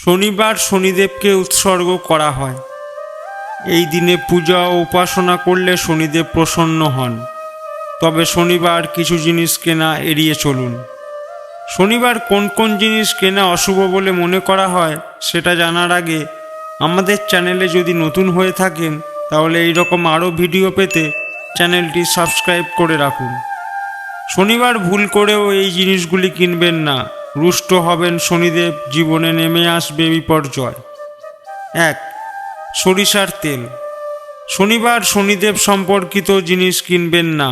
শনিবার শনিদেবকে উৎসর্গ করা হয়। এই দিনে পূজা ও উপাসনা করলে শনিদেব প্রসন্ন হন। তবে শনিবার কিছু জিনিস কেনা এড়িয়ে চলুন। শনিবার কোন কোন জিনিস কেনা অশুভ বলে মনে করা হয় সেটা জানার আগে আমাদের চ্যানেলে যদি নতুন হয়ে থাকেন তাহলে এই রকম আরও ভিডিও পেতে চ্যানেলটি সাবস্ক্রাইব করে রাখুন। শনিবার ভুল করেও এই জিনিসগুলি কিনবেন না, রুষ্ট হবেন শনিদেব, জীবনে নেমে আসবে বিপর্যয়। 1. সরিষার তেল। শনিবার শনিদেব সম্পর্কিত জিনিস কিনবেন না,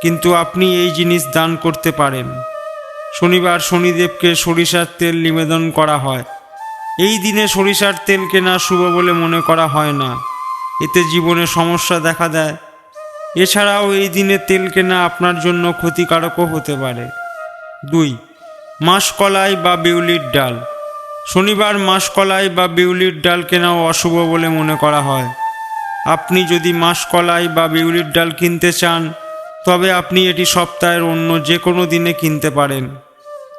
কিন্তু আপনি এই জিনিস দান করতে পারেন। শনিবার শনিদেবকে সরিষার তেল নিবেদন করা হয়। এই দিনে সরিষার তেল কেনা শুভ বলে মনে করা হয় না, এতে জীবনে সমস্যা দেখা দেয়। এছাড়াও এই দিনে তেল কেনা আপনার জন্য ক্ষতিকারকও হতে পারে। 2. মাসকলাই বা বিউলির ডাল। শনিবার মাসকলাই বা বিউলির ডাল কেনাও অশুভ বলে মনে করা হয়। আপনি যদি মাসকলাই বা বিউলির ডাল কিনতে চান তবে আপনি এটি সপ্তাহের অন্য যে কোনো দিনে কিনতে পারেন।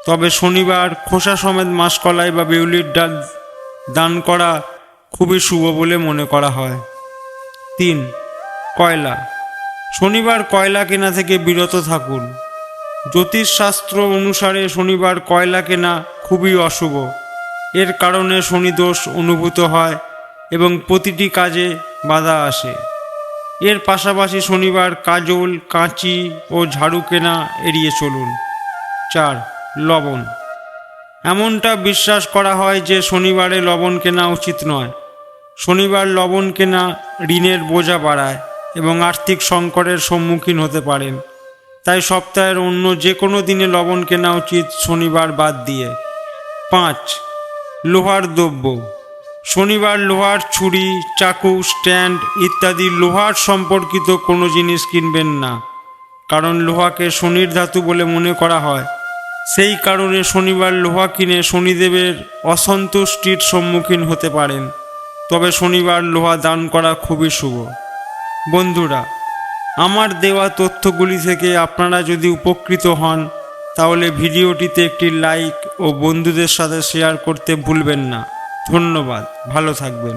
তবে শনিবার খোসা সমেত মাসকলাই বা বিউলির ডাল দান করা খুবই শুভ বলে মনে করা হয়। 3. কয়লা। শনিবার কয়লা কেনা থেকে বিরত থাকুন। জ্যোতিষশাস্ত্র অনুসারে শনিবার কয়লা কেনা খুবই অশুভ। এর কারণে শনিদোষ অনুভূত হয় এবং প্রতিটি কাজে বাধা আসে। এর পাশাপাশি শনিবার কাজল, কাঁচি ও ঝাড়ু কেনা এড়িয়ে চলুন। 4. লবণ। এমনটা বিশ্বাস করা হয় যে শনিবারে লবণ কেনা উচিত নয়। শনিবার লবণ কেনা ঋণের বোঝা বাড়ায় এবং আর্থিক সংকটের সম্মুখীন হতে পারেন। তাই সপ্তাহের অন্য যে কোনো দিনে লবণ কেনা উচিত, শনিবার বাদ দিয়ে। 5. লোহার দ্রব্য। শনিবার লোহার ছুরি, চাকু, স্ট্যান্ড ইত্যাদি লোহার সম্পর্কিত কোনো জিনিস কিনবেন না, কারণ লোহাকে শনির ধাতু বলে মনে করা হয়। সেই কারণে শনিবার লোহা কিনে শনিদেবের অসন্তুষ্টির সম্মুখীন হতে পারেন। তবে শনিবার লোহা দান করা খুবই শুভ। বন্ধুরা, আমার দেওয়া তথ্যগুলি থেকে আপনারা যদি উপকৃত হন তাহলে ভিডিওটিতে একটি লাইক ও বন্ধুদের সাথে শেয়ার করতে ভুলবেন না। ধন্যবাদ, ভালো থাকবেন।